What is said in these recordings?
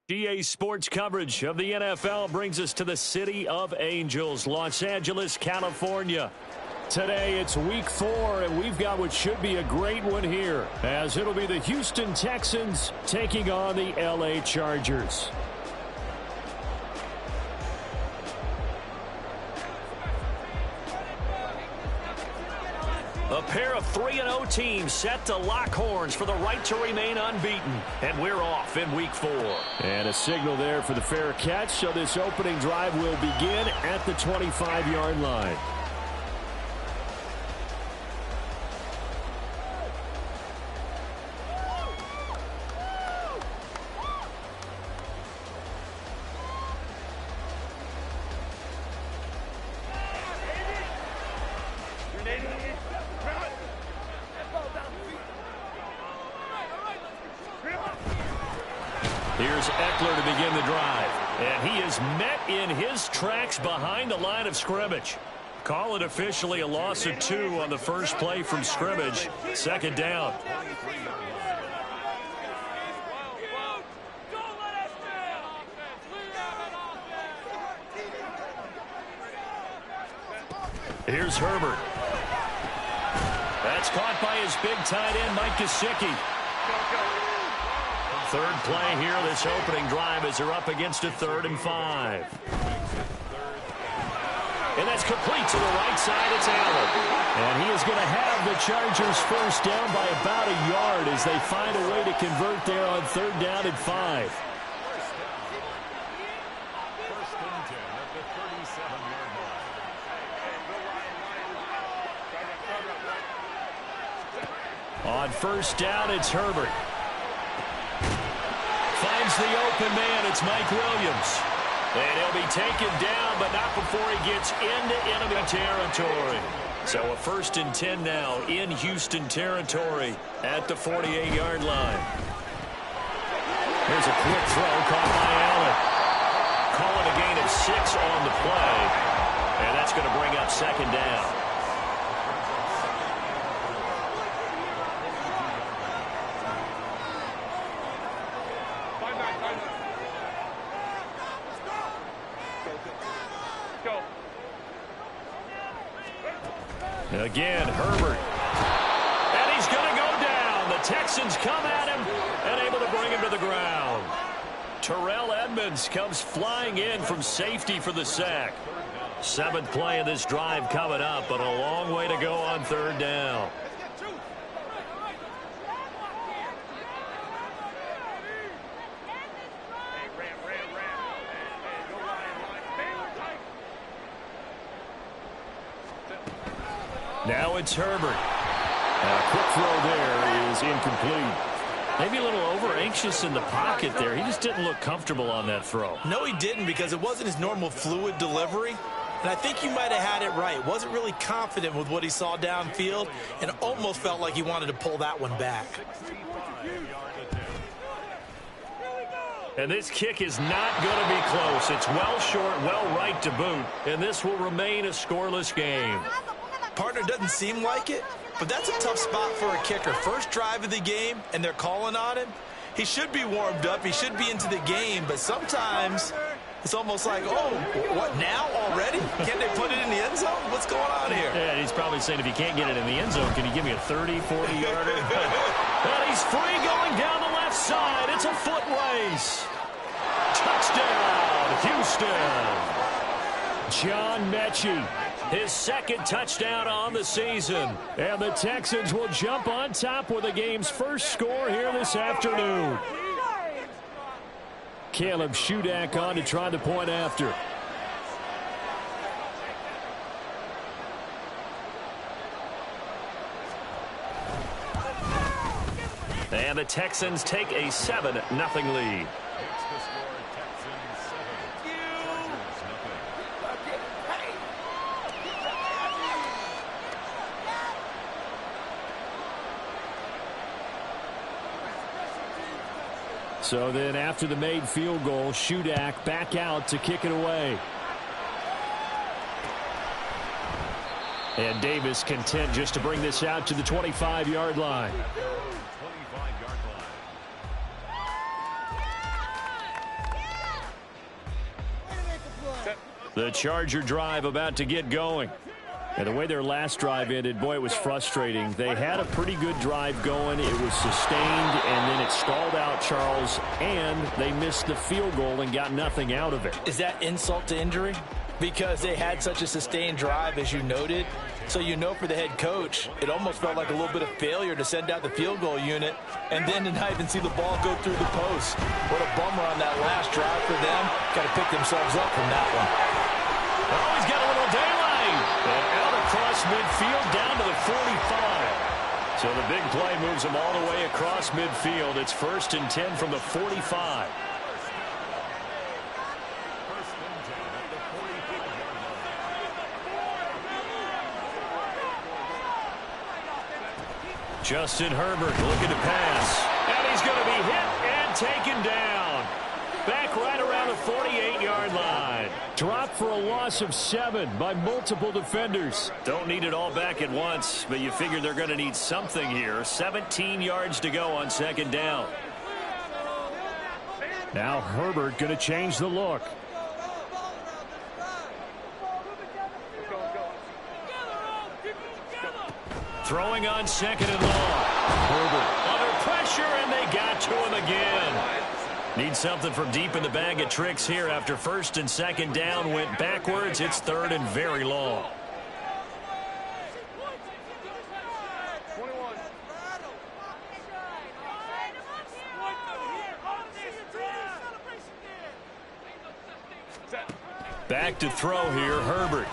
GA Sports coverage of the NFL brings us to the City of Angels, Los Angeles, California. Today it's week 4, and we've got what should be a great one here, as it'll be the Houston Texans taking on the LA Chargers. A pair of 3-0 teams set to lock horns for the right to remain unbeaten. And we're off in week 4. And a signal there for the fair catch, so this opening drive will begin at the 25-yard line. Here's Eckler to begin the drive. And he is met in his tracks behind the line of scrimmage. Call it officially a loss of 2 on the first play from scrimmage. Second down. Here's Herbert. That's caught by his big tight end, Mike Gesicki. Third play here, this opening drive, as they're up against a 3rd and 5. And that's complete to the right side. It's Allen. And he is going to have the Chargers first down by about a yard as they find a way to convert there on 3rd down and 5. On first down, it's Herbert. Finds the open man. It's Mike Williams. And he'll be taken down, but not before he gets into enemy territory. So a 1st and 10 now in Houston territory at the 48-yard line. Here's a quick throw caught by Allen. Calling a gain of 6 on the play. And that's going to bring up 2nd down. Again, Herbert. And he's going to go down. The Texans come at him and able to bring him to the ground. Terrell Edmonds comes flying in from safety for the sack. 7th play of this drive coming up, but a long way to go on 3rd down. Now it's Herbert. A quick throw there is incomplete. Maybe a little over-anxious in the pocket there. He just didn't look comfortable on that throw. No, he didn't, because it wasn't his normal fluid delivery. And I think you might have had it right. Wasn't really confident with what he saw downfield and almost felt like he wanted to pull that one back. And this kick is not going to be close. It's well short, well right to boot. And this will remain a scoreless game. Partner, doesn't seem like it, but that's a tough spot for a kicker. First drive of the game, and they're calling on him. He should be warmed up. He should be into the game, but sometimes it's almost like, oh, what, now already? Can't they put it in the end zone? What's going on here? Yeah, he's probably saying, if you can't get it in the end zone, can you give me a 30, 40-yarder? And he's free going down the left side. It's a foot race. Touchdown, Houston. John Mechie. His 2nd touchdown on the season. And the Texans will jump on top with the game's first score here this afternoon. Caleb Shudak on to try the point after. And the Texans take a 7-0 lead. So then after the made field goal, Shudak back out to kick it away. And Davis content just to bring this out to the 25-yard line. The Charger drive about to get going. And the way their last drive ended, boy, it was frustrating. They had a pretty good drive going. It was sustained, and then it stalled out, Charles, and they missed the field goal and got nothing out of it. Is that insult to injury? Because they had such a sustained drive, as you noted. So you know for the head coach, it almost felt like a little bit of failure to send out the field goal unit and then to not even see the ball go through the post. What a bummer on that last drive for them. Got to pick themselves up from that one. Oh, he's got a little daylight. And out across midfield down to the 45. So the big play moves them all the way across midfield. It's 1st and 10 from the 45. Justin Herbert looking to pass. And he's going to be hit and taken down. Back right around the 48-yard line. Dropped for a loss of 7 by multiple defenders. Don't need it all back at once, but you figure they're going to need something here. 17 yards to go on 2nd down. Now Herbert going to change the look. Throwing on 2nd and long. Herbert under pressure, and they got to him again. Need something from deep in the bag of tricks here after 1st and 2nd down went backwards. It's 3rd and very long. Back to throw here, Herbert.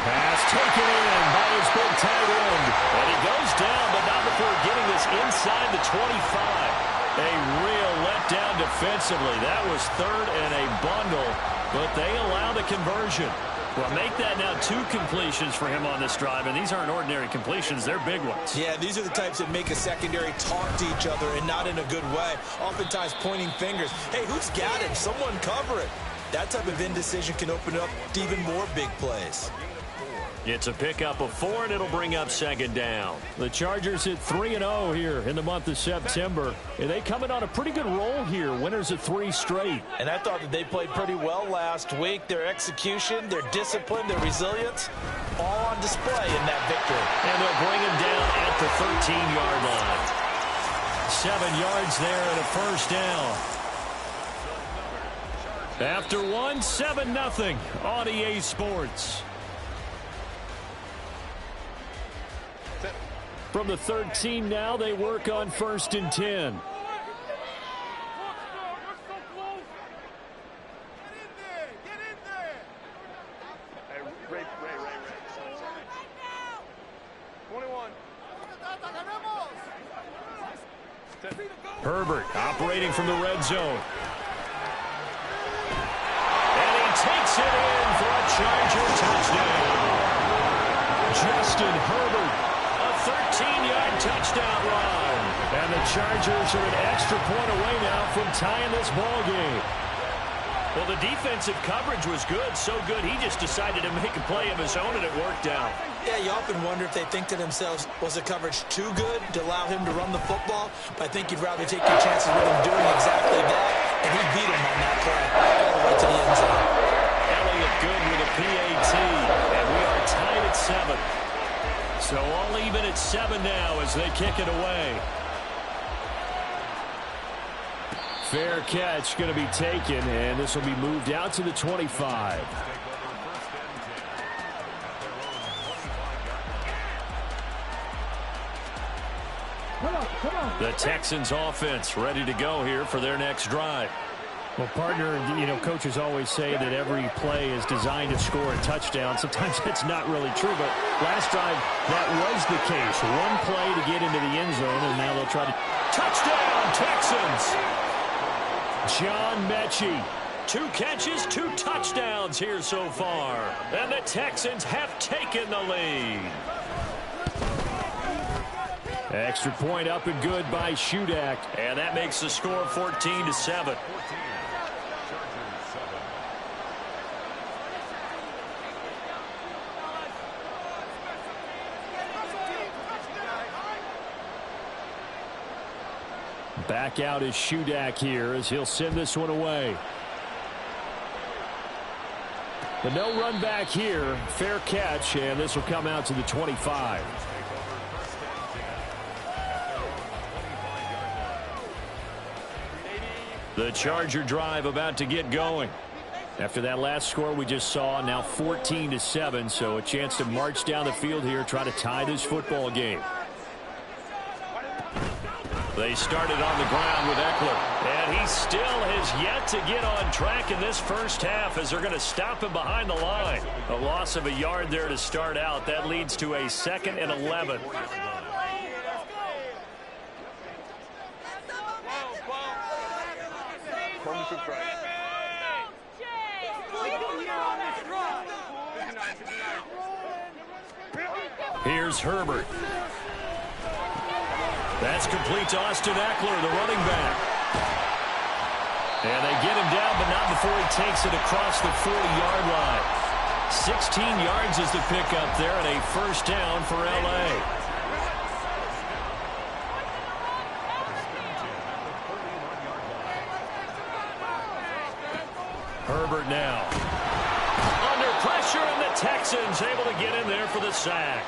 Pass taken in by his big tight end. And he goes down, but not before getting this inside the 25. A real letdown defensively. That was 3rd and a bundle, but they allow the conversion. Well, make that now 2 completions for him on this drive, and these aren't ordinary completions. They're big ones. Yeah, these are the types that make a secondary talk to each other and not in a good way. Oftentimes pointing fingers. Hey, who's got him? Someone cover it. That type of indecision can open up to even more big plays. It's a pickup of 4, and it'll bring up 2nd down. The Chargers hit 3-0 here in the month of September. And they come in on a pretty good roll here. Winners of 3 straight. And I thought that they played pretty well last week. Their execution, their discipline, their resilience, all on display in that victory. And they'll bring him down at the 13-yard line. 7 yards there and a 1st down. After 1, 7-0 on EA Sports. From the 13 now, they work on 1st and 10. Herbert operating from the red zone. And he takes it in for a Charger touchdown. Justin Herbert. 13-yard touchdown run. And the Chargers are an extra point away now from tying this ball game. Well, the defensive coverage was good, so good he just decided to make a play of his own, and it worked out. Yeah, you often wonder if they think to themselves, was the coverage too good to allow him to run the football? I think you'd rather take your chances with him doing exactly that, and he beat him on that play all the way to the end zone. Elliott good with a PAT, and we are tied at 7. So all even at 7 now as they kick it away. Fair catch going to be taken, and this will be moved out to the 25. The Texans offense ready to go here for their next drive. Well, partner, you know, coaches always say that every play is designed to score a touchdown. Sometimes that's not really true, but last drive, that was the case. One play to get into the end zone, and now they'll try to... Touchdown, Texans! John Mechie. 2 catches, 2 touchdowns here so far. And the Texans have taken the lead. Extra point up and good by Shudak. And that makes the score 14-7. Back out is Shudak here as he'll send this one away. The no run back here. Fair catch, and this will come out to the 25. The Charger drive about to get going. After that last score we just saw, now 14-7, so a chance to march down the field here, try to tie this football game. They started on the ground with Eckler, and he still has yet to get on track in this first half as they're going to stop him behind the line. A loss of a yard there to start out. That leads to a 2nd and 11. Here's Herbert. That's complete to Austin Eckler, the running back. And they get him down, but not before he takes it across the 40-yard line. 16 yards is the pickup there, and a first down for L.A. Herbert now. Under pressure, and the Texans able to get in there for the sack.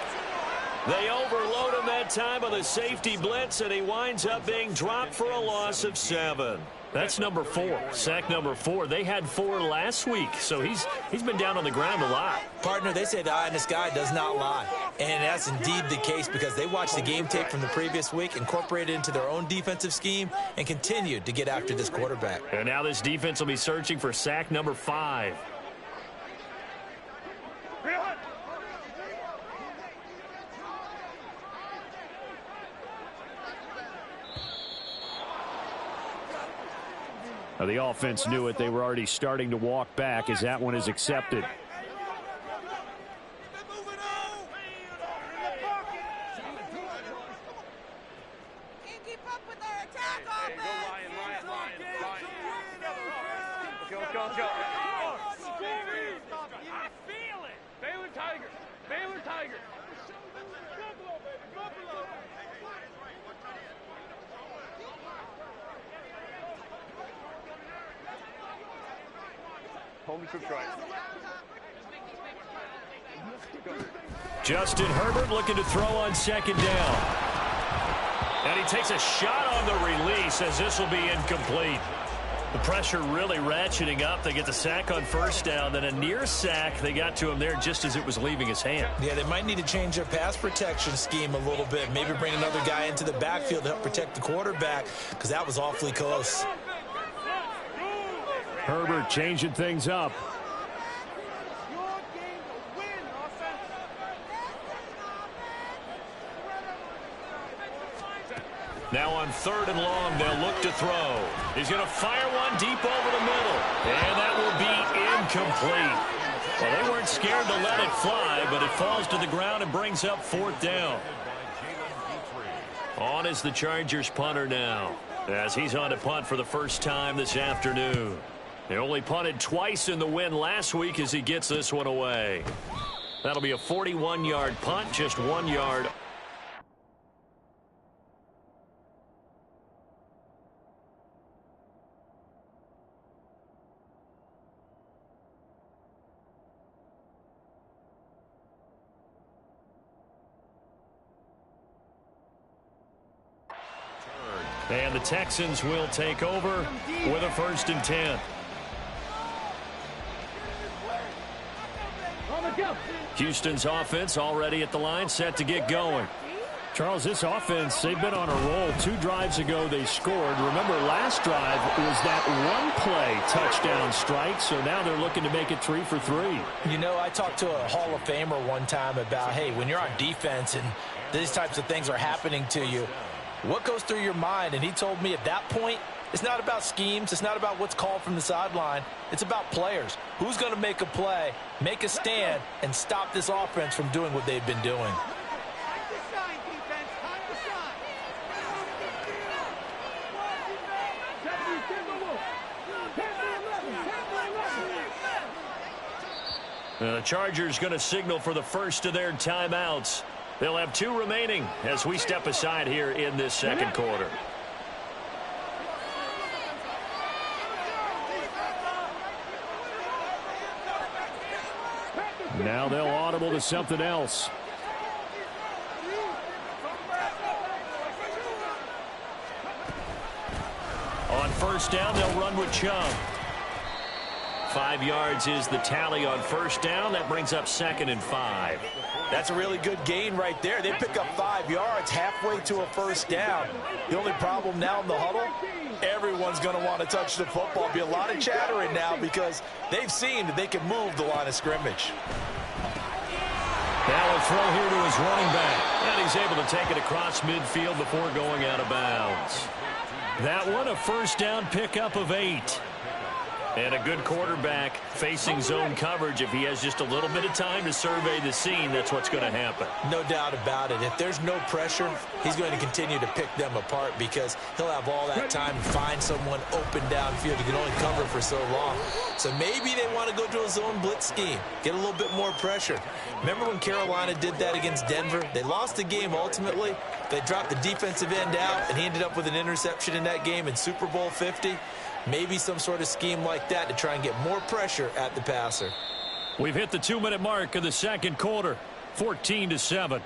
They overload him that time on the safety blitz, and he winds up being dropped for a loss of 7. That's number 4. Sack number 4. They had 4 last week, so he's been down on the ground a lot. Partner, they say the eye in the sky does not lie. And that's indeed the case because they watched the game tape from the previous week, incorporated it into their own defensive scheme, and continued to get after this quarterback. And now this defense will be searching for sack number 5. Now the offense knew it. They were already starting to walk back as that one is accepted. Justin Herbert looking to throw on 2nd down. And he takes a shot on the release as this will be incomplete. The pressure really ratcheting up. They get the sack on 1st down, then a near sack. They got to him there just as it was leaving his hand. Yeah, they might need to change their pass protection scheme a little bit. Maybe bring another guy into the backfield to help protect the quarterback because that was awfully close. Herbert changing things up. Now on 3rd and long, they'll look to throw. He's going to fire one deep over the middle. And that will be incomplete. Well, they weren't scared to let it fly, but it falls to the ground and brings up 4th down. On is the Chargers punter now, as he's on to punt for the first time this afternoon. They only punted twice in the win last week as he gets this one away. That'll be a 41-yard punt, just 1 yard. And the Texans will take over with a 1st and 10. Houston's offense already at the line, set to get going. Charles, this offense, they've been on a roll. 2 drives ago they scored. Remember, last drive was that one-play touchdown strike, so now they're looking to make it 3 for 3. You know, I talked to a Hall of Famer one time about, hey, when you're on defense and these types of things are happening to you, what goes through your mind? And he told me at that point, it's not about schemes. It's not about what's called from the sideline. It's about players. Who's going to make a play, make a stand, and stop this offense from doing what they've been doing? The Chargers going to signal for the first of their timeouts. They'll have 2 remaining as we step aside here in this 2nd quarter. Now they'll audible to something else. On first down, they'll run with Chubb. 5 yards is the tally on first down. That brings up 2nd and 5. That's a really good gain right there. They pick up 5 yards halfway to a first down. The only problem now in the huddle, everyone's going to want to touch the football. Be a lot of chattering now because they've seen that they can move the line of scrimmage. Now a throw here to his running back. And he's able to take it across midfield before going out of bounds. That one, a first down pickup of 8. And a good quarterback facing zone coverage. If he has just a little bit of time to survey the scene, that's what's going to happen. No doubt about it. If there's no pressure, he's going to continue to pick them apart because he'll have all that time to find someone open downfield. He can only cover for so long. So maybe they want to go to a zone blitz scheme, get a little bit more pressure. Remember when Carolina did that against Denver? They lost the game ultimately. They dropped the defensive end out, and he ended up with an interception in that game in Super Bowl 50. Maybe some sort of scheme like that to try and get more pressure at the passer. We've hit the 2-minute mark of the second quarter, 14-7.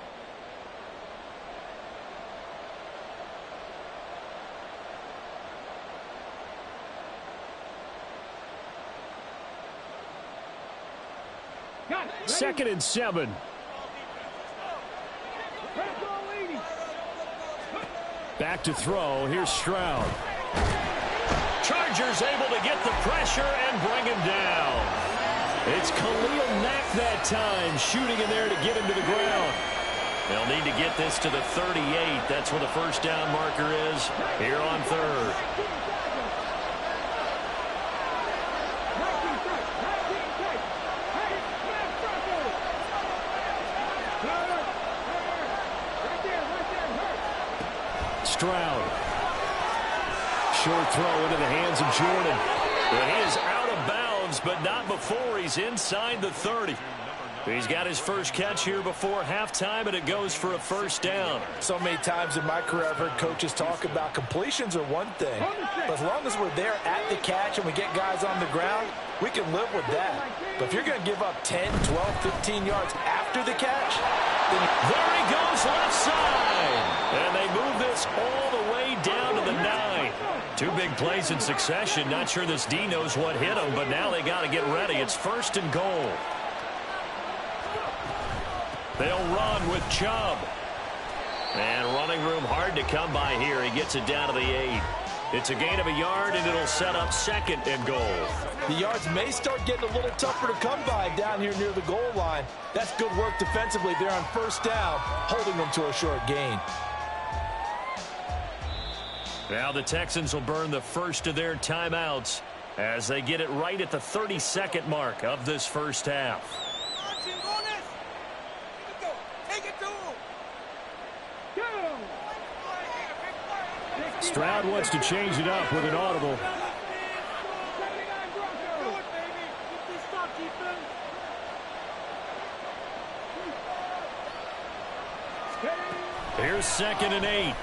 Second and 7. Back to throw. Here's Stroud. Chargers able to get the pressure and bring him down. It's Khalil Mack that time, shooting in there to get him to the ground. They'll need to get this to the 38. That's where the first down marker is here on third. Stroud. Short throw into the hands of Jordan. But he is out of bounds, but not before he's inside the 30. He's got his first catch here before halftime, and it goes for a first down. So many times in my career I've heard coaches talk about completions are one thing. But as long as we're there at the catch and we get guys on the ground, we can live with that. But if you're going to give up 10, 12, 15 yards after the catch, then there he goes left side. And they move this all the way down to the 9. 2 big plays in succession. Not sure this D knows what hit him, but now they got to get ready. It's 1st and goal. They'll run with Chubb. And running room hard to come by here. He gets it down to the 8. It's a gain of a yard, and it'll set up 2nd and goal. The yards may start getting a little tougher to come by down here near the goal line. That's good work defensively there on first down, holding them to a short gain. Now the Texans will burn the first of their timeouts as they get it right at the 32nd mark of this first half. Stroud wants to change it up with an audible. Here's 2nd and 8.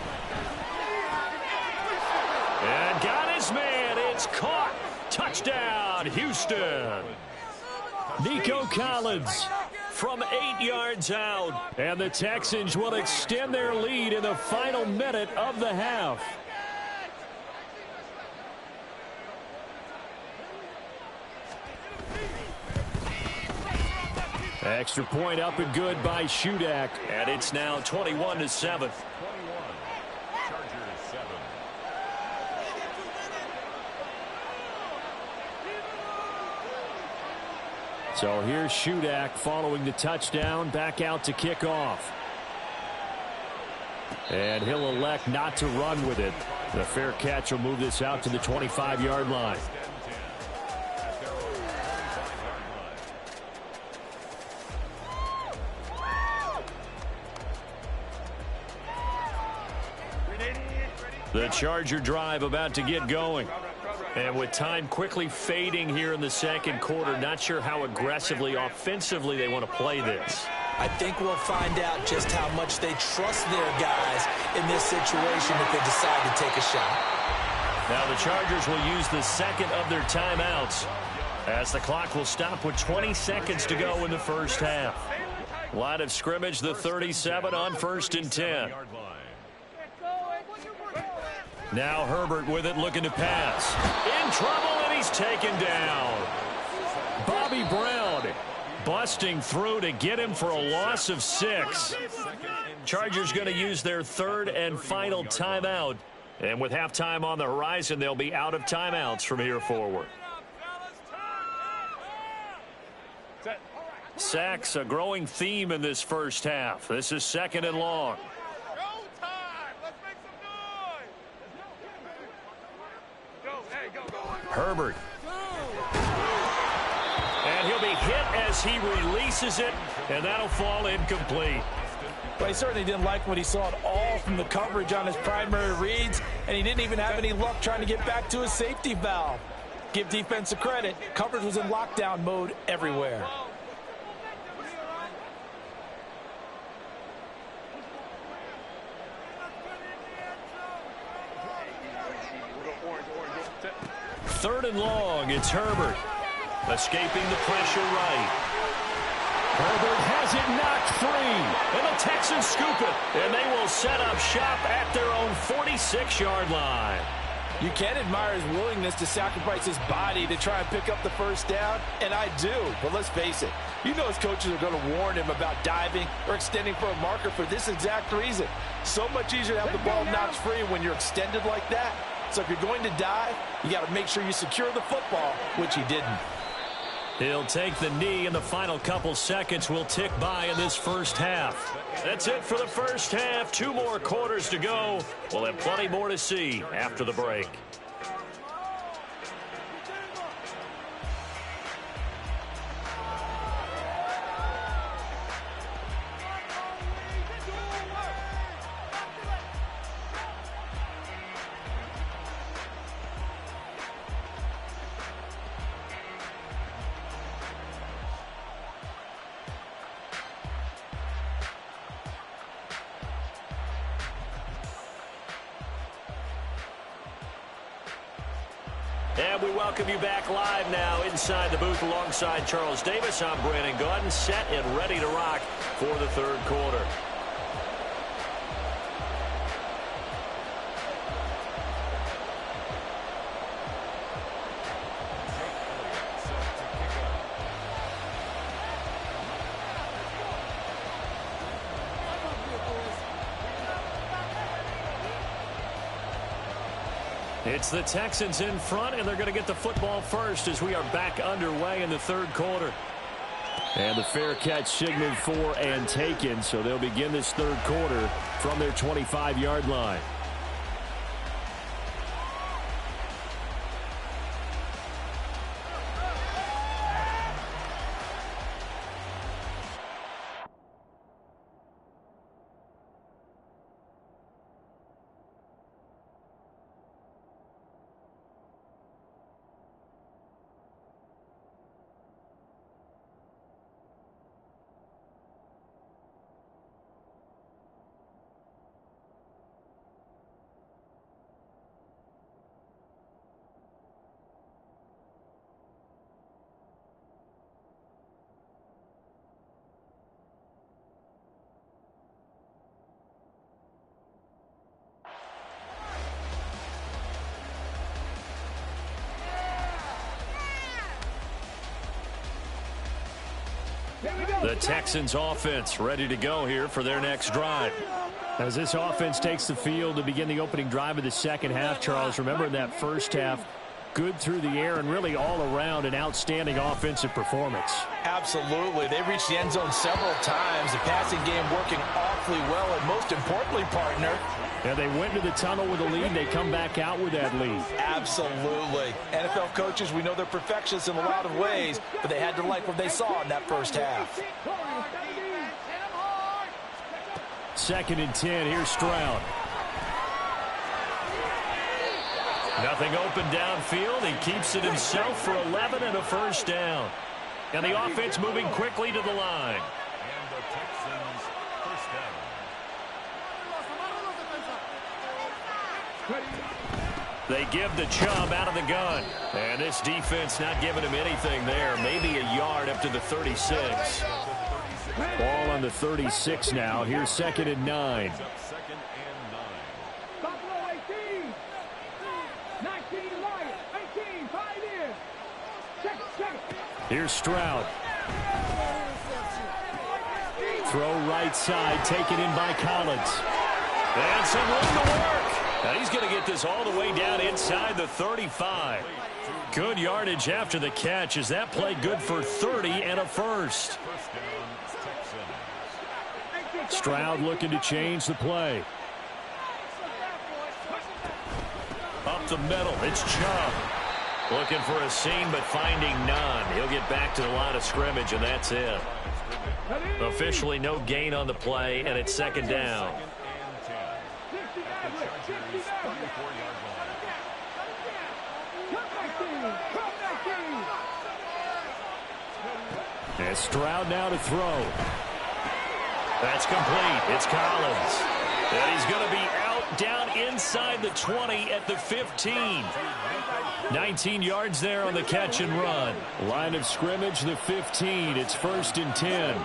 And got his man. It's caught. Touchdown, Houston. Nico Collins from 8 yards out. And the Texans will extend their lead in the final minute of the half. Extra point up and good by Shudak. And it's now 21-7. So here's Shudak following the touchdown, back out to kick off. And he'll elect not to run with it. The fair catch will move this out to the 25-yard line. The Charger drive about to get going. And with time quickly fading here in the second quarter, not sure how aggressively, offensively they want to play this. I think we'll find out just how much they trust their guys in this situation if they decide to take a shot. Now the Chargers will use the second of their timeouts As the clock will stop with 20 seconds to go in the first half. Line of scrimmage, the 37 on 1st and 10. Now Herbert with it, looking to pass. In trouble, and he's taken down. Bobby Brown busting through to get him for a loss of 6. Chargers going to use their 3rd and final timeout. And with halftime on the horizon, they'll be out of timeouts from here forward. Sacks, a growing theme in this first half. This is 2nd and long. Herbert. And he'll be hit as he releases it, and that'll fall incomplete. Well, he certainly didn't like what he saw at all from the coverage on his primary reads, and he didn't even have any luck trying to get back to his safety valve. Give defense a credit. Coverage was in lockdown mode everywhere. Third and long, it's Herbert. Escaping the pressure right. Herbert has it knocked free. And the Texans scoop it. And they will set up shop at their own 46-yard line. You can admire his willingness to sacrifice his body to try and pick up the first down, and I do. But let's face it, you know his coaches are going to warn him about diving or extending for a marker for this exact reason. So much easier to have the ball knocked free when you're extended like that. So if you're going to dive, you got to make sure you secure the football, which he didn't. He'll take the knee, and the final couple seconds will tick by in this first half. That's it for the first half. 2 more quarters to go. We'll have plenty more to see after the break. And we welcome you back live now inside the booth alongside Charles Davis. I'm Brandon Gaudin, set and ready to rock for the third quarter. It's the Texans in front, and they're going to get the football first as we are back underway in the third quarter. And the fair catch signaled for and taken, so they'll begin this third quarter from their 25-yard line. The Texans offense ready to go here for their next drive. As this offense takes the field to begin the opening drive of the second half, Charles, remember in that first half, good through the air and really all around an outstanding offensive performance. Absolutely. They reached the end zone several times. The passing game working awfully well, and most importantly, partner, and they went to the tunnel with a lead. They come back out with that lead. Absolutely. NFL coaches, we know they're perfectionists in a lot of ways, but they had to like what they saw in that first half. 2nd and 10. Here's Stroud. Nothing open downfield. He keeps it himself for 11 and a first down. And the offense moving quickly to the line. And the Texans first down. They give the Chubb out of the gun. And this defense not giving him anything there. Maybe a yard up to the 36. Ball on the 36 now. Here's 2nd and 9. Here's Stroud. Throw right side, taken in by Collins. And some room to work. Now he's going to get this all the way down inside the 35. Good yardage after the catch. Is that play good for 30 and a first? Stroud looking to change the play. Up the middle, it's Chubb. Looking for a seam, but finding none. He'll get back to the line of scrimmage, and that's it. Officially no gain on the play, and it's 2nd down. And Stroud now to throw. That's complete. It's Collins. And he's going to be out down inside the 20 at the 15. 19 yards there on the catch and run. Line of scrimmage, the 15. It's 1st and 10.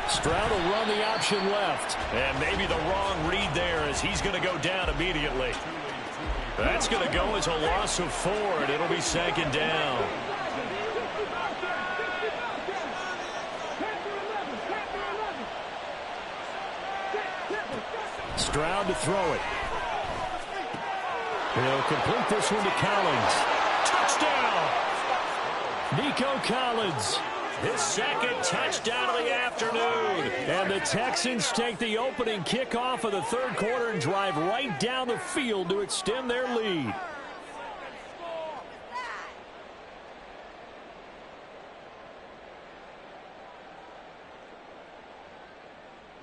Stroud will run the option left. And maybe the wrong read there as he's going to go down immediately. That's going to go as a loss of 4, and it'll be 2nd down. Stroud to throw it. He'll complete this one to Collins. Touchdown! Nico Collins. His 2nd touchdown of the afternoon. And the Texans take the opening kickoff of the 3rd quarter and drive right down the field to extend their lead.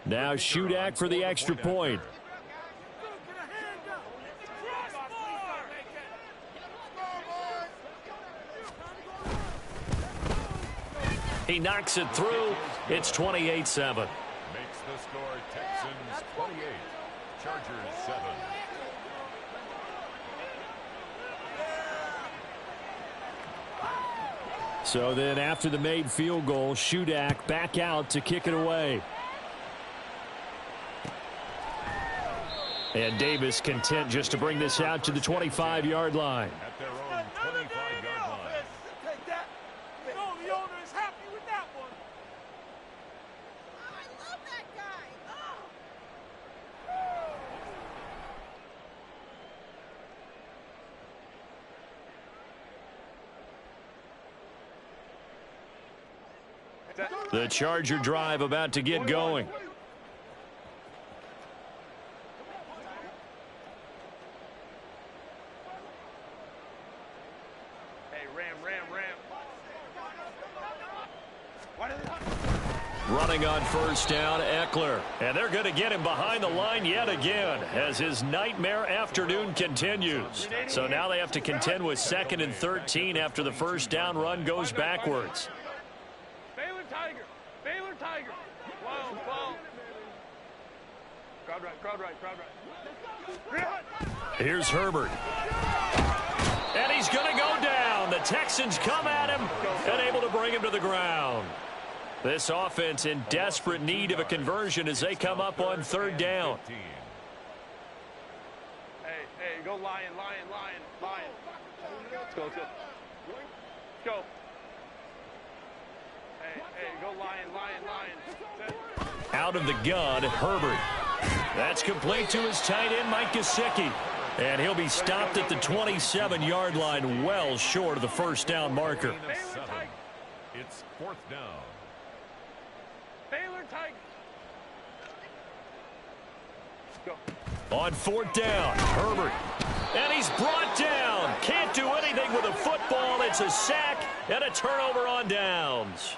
Now Shudak for the extra point. He knocks it through. It's 28-7. Makes the score Texans 28, Chargers 7. So then after the made field goal, Shudak back out to kick it away. And Davis content just to bring this out to the 25-yard line. At their own 25-yard line. Take that. No, the owner is happy with that one. I love that guy. The Charger drive about to get going. Running on 1st down, Eckler. And they're going to get him behind the line yet again as his nightmare afternoon continues. So now they have to contend with 2nd and 13 after the 1st down run goes backwards. Baylor Tiger. Baylor Tiger. Wow. Crowd right, crowd right, crowd right. Here's Herbert. And he's going to go down. The Texans come at him and able to bring him to the ground. This offense in desperate need of a conversion as they come up on 3rd down. Hey, go Lion. Let's go. Go. Hey, go Lion. Out of the gun, Herbert. That's complete to his tight end, Mike Gesicki. And he'll be stopped at the 27-yard line, well short of the 1st down marker. It's 4th down. Baylor Tiger. Go. On 4th down, Herbert. And he's brought down. Can't do anything with a football. It's a sack and a turnover on downs.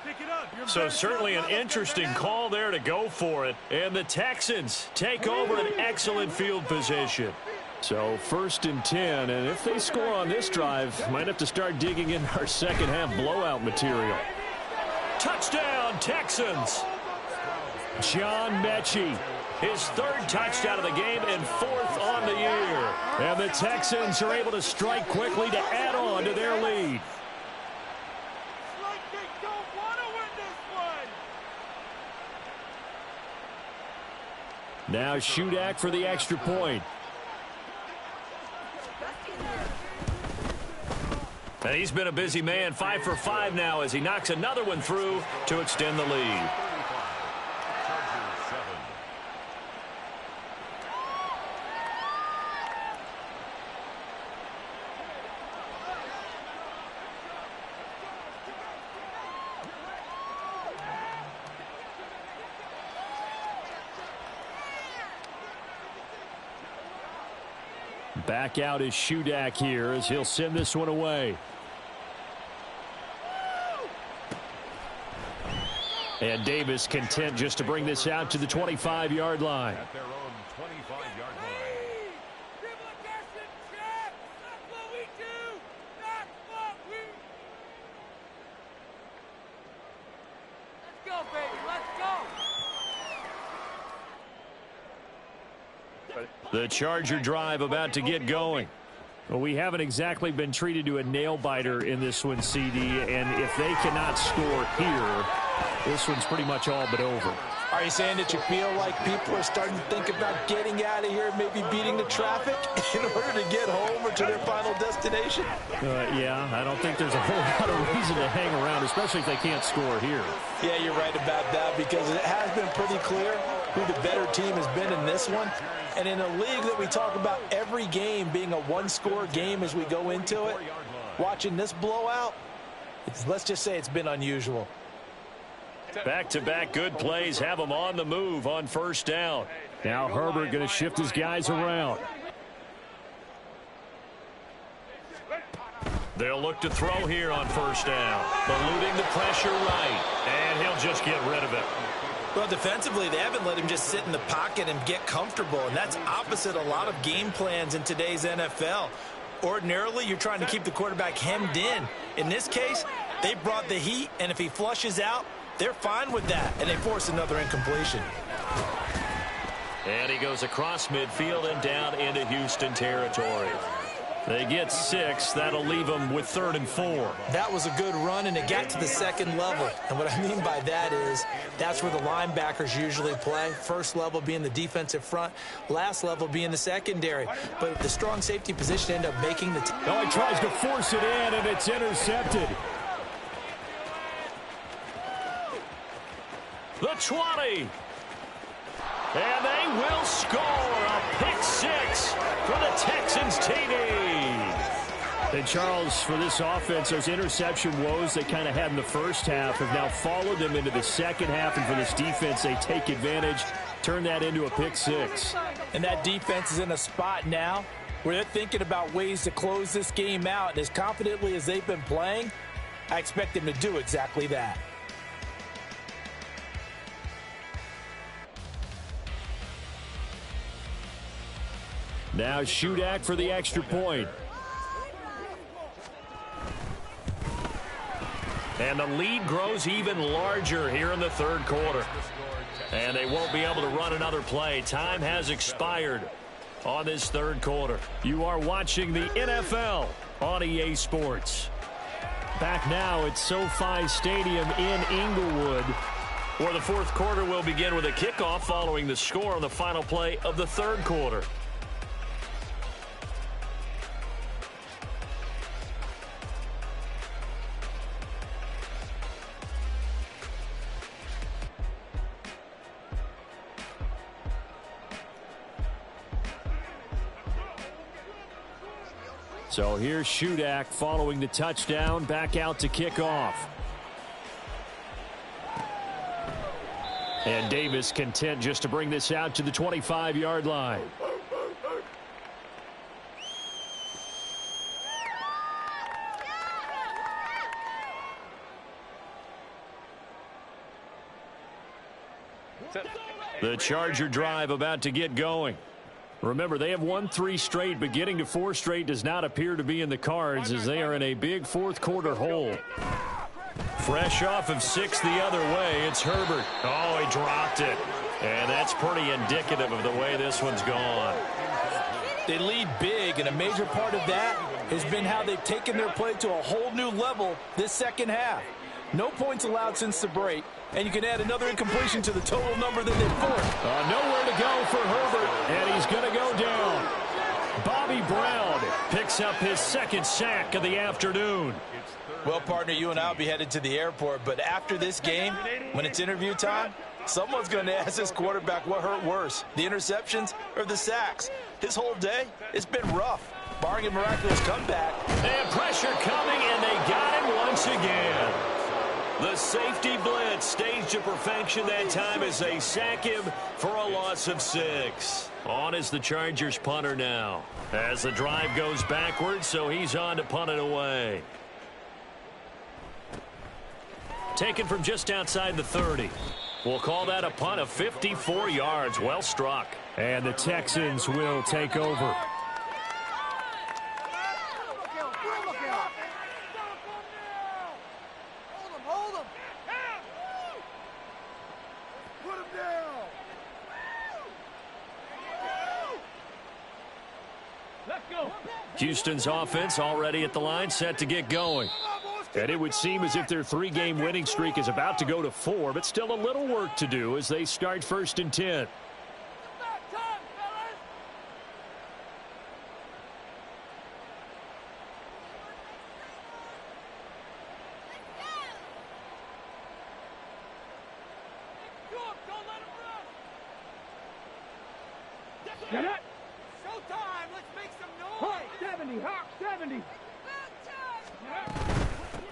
So certainly an interesting call there to go for it. And the Texans take over an excellent field position. So 1st and 10, and if they score on this drive, might have to start digging in our second half blowout material. Touchdown, Texans. John Mechie. His 3rd touchdown of the game and 4th on the year. And the Texans are able to strike quickly to add on to their lead. Like they don't want to win this one. Now Shudak for the extra point. And he's been a busy man, 5 for 5 now as he knocks another one through to extend the lead. Back out is Shudak here as he'll send this one away. And Davis content just to bring this out to the 25-yard line. At their own 25-yard line. That's what we do. That's what we. Let's go, baby. Let's go. The Charger drive about to get going. Well, we haven't exactly been treated to a nail-biter in this one, CD, and if they cannot score here, this one's pretty much all but over. Are you saying that you feel like people are starting to think about getting out of here, maybe beating the traffic in order to get home or to their final destination? Yeah, I don't think there's a whole lot of reason to hang around, especially if they can't score here. Yeah, you're right about that because it has been pretty clear who the better team has been in this one. And in a league that we talk about every game being a one-score game as we go into it, watching this blowout, let's just say it's been unusual. Back-to-back good plays have him on the move on 1st down. Now Herbert going to shift his guys around. They'll look to throw here on 1st down. Eluding the pressure right. And he'll just get rid of it. Well, defensively, they haven't let him just sit in the pocket and get comfortable, and that's opposite a lot of game plans in today's NFL. Ordinarily, you're trying to keep the quarterback hemmed in. In this case, they brought the heat, and if he flushes out, they're fine with that, and they force another incompletion. And he goes across midfield and down into Houston territory. They get 6. That'll leave them with 3rd and 4. That was a good run, and it got to the second level. And what I mean by that is that's where the linebackers usually play. First level being the defensive front, last level being the secondary. But the strong safety position ended up making the team. Oh, he tries to force it in, and it's intercepted. The 20. And they will score a pick 6 for the Texans TD. And Charles, for this offense, those interception woes they kind of had in the first half have now followed them into the second half. And for this defense, they take advantage, turn that into a pick 6. And that defense is in a spot now where they're thinking about ways to close this game out. And as confidently as they've been playing, I expect them to do exactly that. Now Shudak for the extra point. And the lead grows even larger here in the 3rd quarter. And they won't be able to run another play. Time has expired on this 3rd quarter. You are watching the NFL on EA Sports. Back now at SoFi Stadium in Inglewood, where the 4th quarter will begin with a kickoff following the score on the final play of the 3rd quarter. So here's Shudak following the touchdown, back out to kick off. And Davis content just to bring this out to the 25-yard line. The Charger drive about to get going. Remember, they have won 3 straight, but getting to 4 straight does not appear to be in the cards as they are in a big fourth-quarter hole. Fresh off of 6 the other way, it's Herbert. Oh, he dropped it. And that's pretty indicative of the way this one's gone. They lead big, and a major part of that has been how they've taken their play to a whole new level this second half. No points allowed since the break, and you can add another incompletion to the total number that they've forced. Nowhere to go for Herbert, and he's going to go down. Bobby Brown picks up his 2nd sack of the afternoon. Well, partner, you and I will be headed to the airport, but after this game, when it's interview time, someone's going to ask this quarterback what hurt worse, the interceptions or the sacks. His whole day, it's been rough, barring a miraculous comeback. And pressure coming, and they got him once again. The safety blitz staged to perfection that time as they sack him for a loss of 6. On is the Chargers punter now. As the drive goes backwards, so he's on to punt it away. Taken from just outside the 30. We'll call that a punt of 54 yards. Well struck. And the Texans will take over. Houston's offense already at the line, set to get going. And it would seem as if their 3-game winning streak is about to go to 4, but still a little work to do as they start 1st and 10.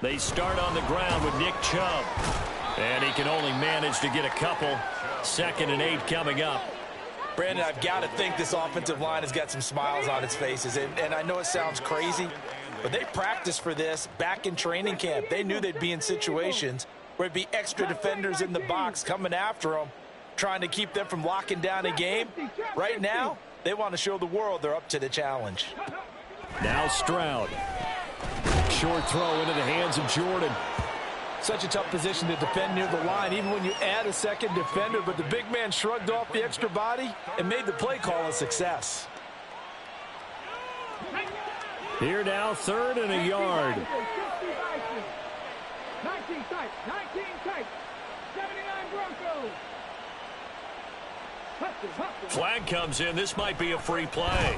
They start on the ground with Nick Chubb. And he can only manage to get a couple. 2nd and 8 coming up. Brandon, I've got to think this offensive line has got some smiles on its faces. And I know it sounds crazy, but they practiced for this back in training camp. They knew they'd be in situations where it'd be extra defenders in the box coming after them, trying to keep them from locking down a game. Right now, they want to show the world they're up to the challenge. Now Stroud. Short throw into the hands of Jordan. Such a tough position to defend near the line, even when you add a 2nd defender, but the big man shrugged off the extra body and made the play call a success. Here now, 3rd and a yard. 19 tight, 79 Broncos. Flag comes in. This might be a free play.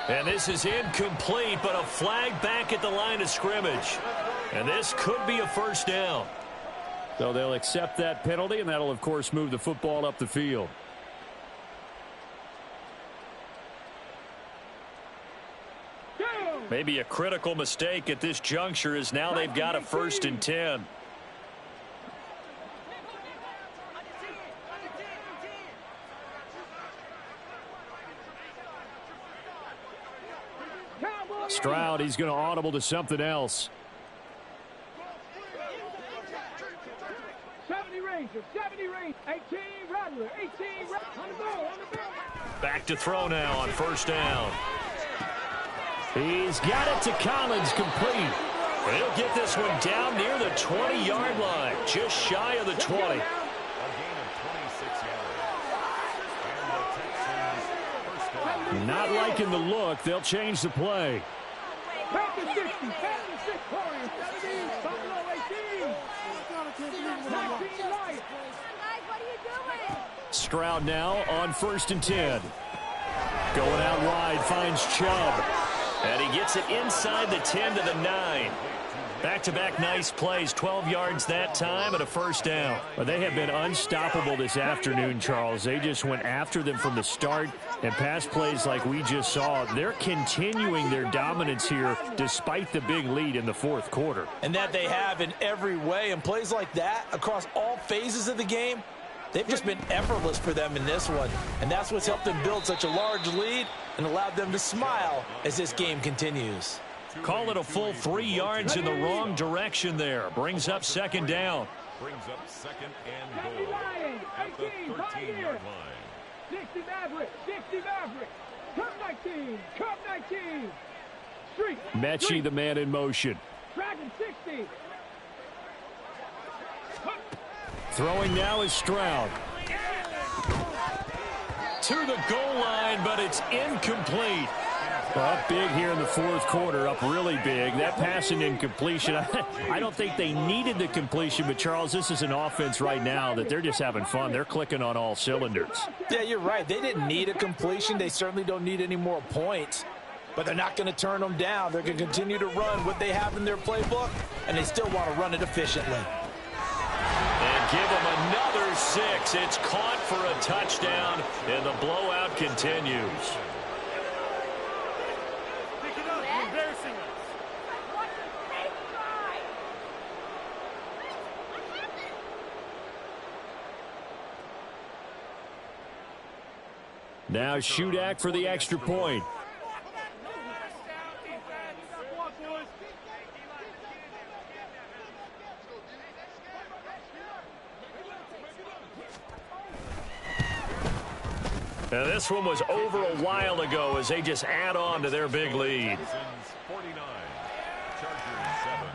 And this is incomplete, but a flag back at the line of scrimmage. And this could be a 1st down. So they'll accept that penalty, and that'll, of course, move the football up the field. Maybe a critical mistake at this juncture as now they've got a 1st and 10. Stroud, he's going to audible to something else. 70 Ranger, 70 Ranger, 18 Rattler, 18 on the ball, on the ball. Back to throw now on 1st down. He's got it to Collins, complete. He'll get this one down near the 20-yard line, just shy of the 20. A gain of 26 yards. And the Texans first down. Not liking the look. They'll change the play. Back to 60, back to 6 points, 17, Buffalo 18. 19 Lions. Stroud now on 1st and 10. Going out wide, finds Chubb. And he gets it inside the 10 to the 9. Back-to-back nice plays, 12 yards that time and a 1st down. But they have been unstoppable this afternoon, Charles. They just went after them from the start, and pass plays like we just saw. They're continuing their dominance here despite the big lead in the 4th quarter. And that they have in every way. And plays like that across all phases of the game, they've just been effortless for them in this one. And that's what's helped them build such a large lead and allowed them to smile as this game continues. Call it a full 3 yards in the wrong direction there. Brings up 2nd down. Brings up 2nd and goal at the 13-yard line. 60 Maverick. 60 Maverick. Cup 19. Cup 19. Street. Mechie, the man in motion. Dragon 60. Throwing now is Stroud. To the goal line, but it's incomplete. Well, up big here in the fourth quarter, up really big. That passing incompletion, I don't think they needed the completion, but, Charles, this is an offense right now that they're just having fun. They're clicking on all cylinders. Yeah, you're right. They didn't need a completion. They certainly don't need any more points, but they're not going to turn them down. They're going to continue to run what they have in their playbook, and they still want to run it efficiently. And give them another 6. It's caught for a touchdown, and the blowout continues. Now Shudak for the extra point. Now this one was over a while ago as they just add on to their big lead. 49, Chargers 7.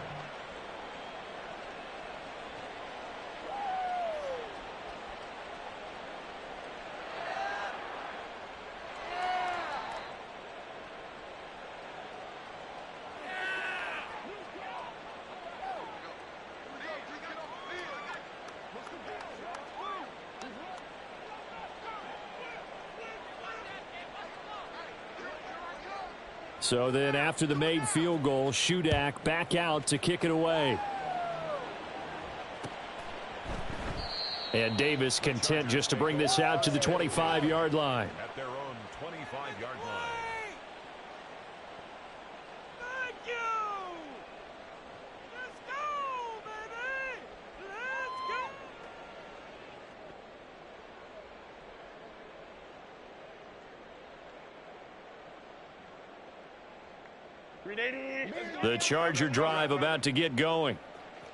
So then after the made field goal, Shudak back out to kick it away. And Davis content just to bring this out to the 25-yard line. At their own 25-yard line. Thank you. Let's go, baby. Let's go. The Charger drive about to get going.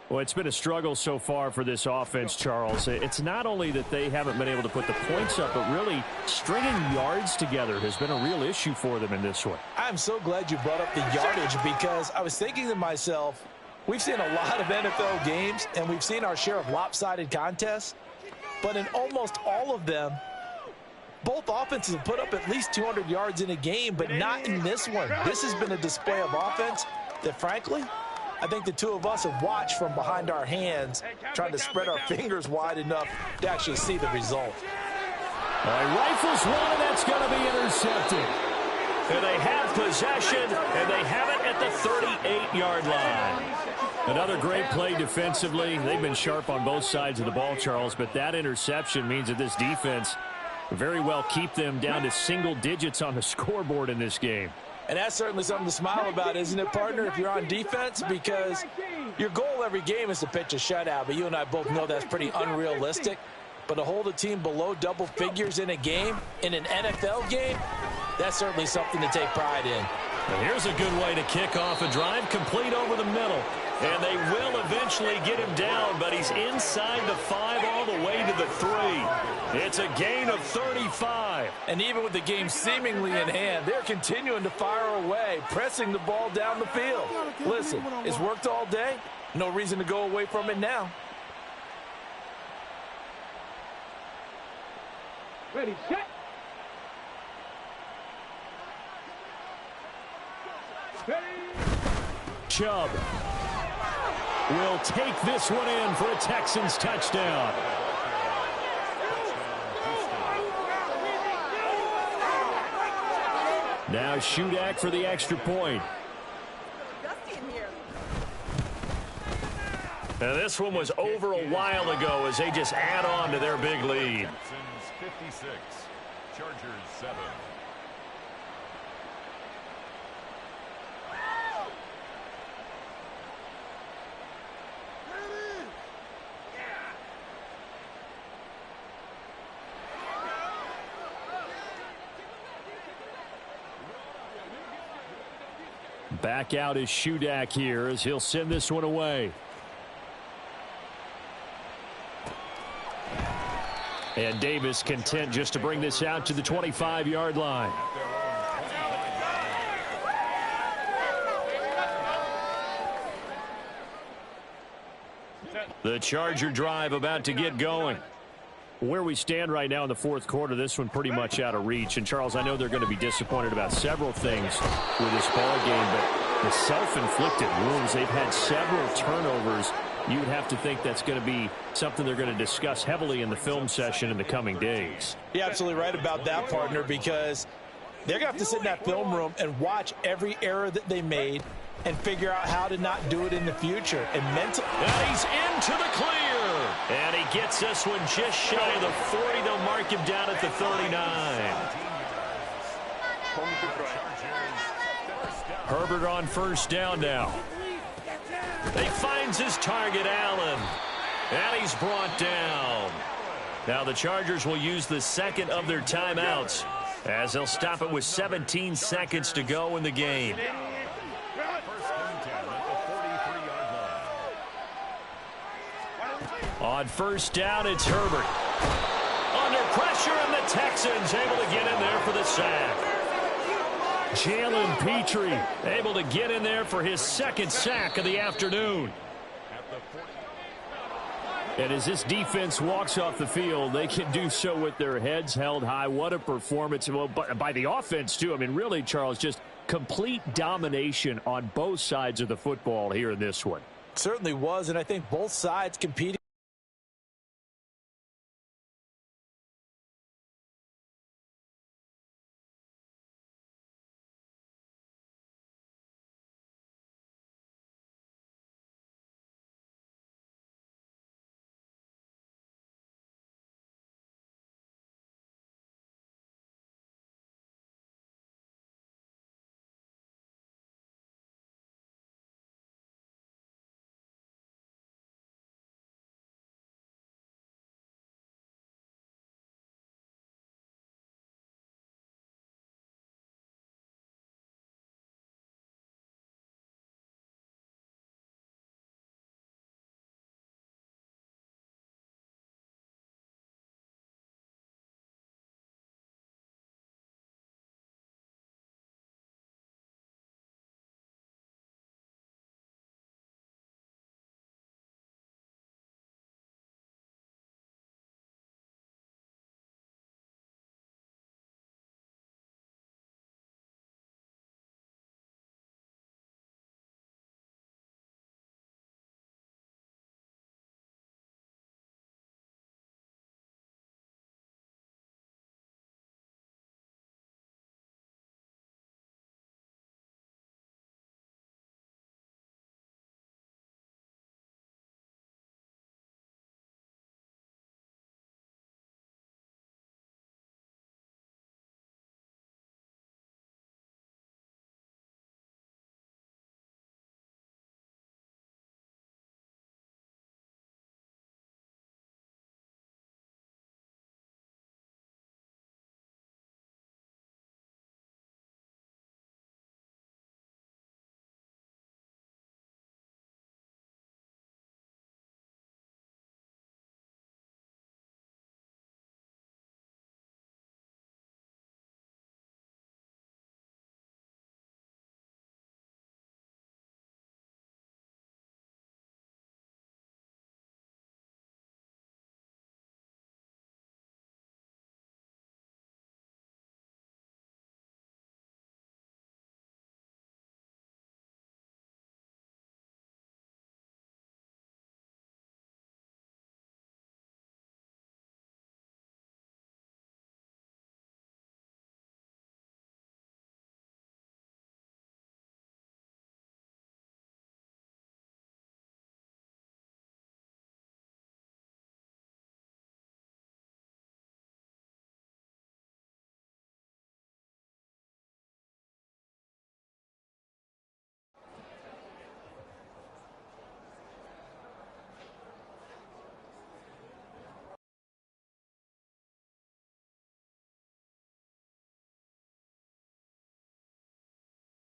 Well, it's been a struggle so far for this offense, Charles. It's not only that they haven't been able to put the points up, but really stringing yards together has been a real issue for them in this one. I'm so glad you brought up the yardage because I was thinking to myself, we've seen a lot of NFL games and we've seen our share of lopsided contests, but in almost all of them, both offenses have put up at least 200 yards in a game, but not in this one. This has been a display of offense that, frankly, I think the two of us have watched from behind our hands, trying to spread our fingers wide enough to actually see the result. Rifles one, and that's going to be intercepted. And they have possession, and they have it at the 38-yard line. Another great play defensively. They've been sharp on both sides of the ball, Charles, but that interception means that this defense very well keep them down to single digits on the scoreboard in this game. And that's certainly something to smile about, isn't it, partner, if you're on defense? Because your goal every game is to pitch a shutout, but you and I both know that's pretty unrealistic. But to hold a team below double figures in a game, in an NFL game, that's certainly something to take pride in. And here's a good way to kick off a drive, complete over the middle. And they will eventually get him down, but he's inside the 5 all the way to the 3. It's a gain of 35. And even with the game seemingly in hand, they're continuing to fire away, pressing the ball down the field. Listen, it's worked all day. No reason to go away from it now. Ready, set. Ready. Chubb will take this one in for a Texans touchdown. Now Shudak for the extra point. Now this one was over a while ago as they just add on to their big lead. 56, Chargers 7. Back out is Shudak here as he'll send this one away. And Davis content just to bring this out to the 25-yard line. The Charger drive about to get going. Where we stand right now in the fourth quarter, this one pretty much out of reach. And, Charles, I know they're going to be disappointed about several things with this ball game, but the self-inflicted wounds, they've had several turnovers. You would have to think that's going to be something they're going to discuss heavily in the film session in the coming days. You're absolutely right about that, partner, because they're going to have to sit in that film room and watch every error that they made and figure out how to not do it in the future. And he's into the clear. And he gets this one just shy of the 40. They'll mark him down at the 39. Herbert on first down now. He finds his target, Allen. And he's brought down. Now the Chargers will use the second of their timeouts as they'll stop it with 17 seconds to go in the game. On first down, it's Herbert. Under pressure, and the Texans able to get in there for the sack. Jalen Petrie able to get in there for his second sack of the afternoon. And as this defense walks off the field, they can do so with their heads held high. What a performance by the offense, too. I mean, really, Charles, just complete domination on both sides of the football here in this one. certainly was, and I think both sides competing.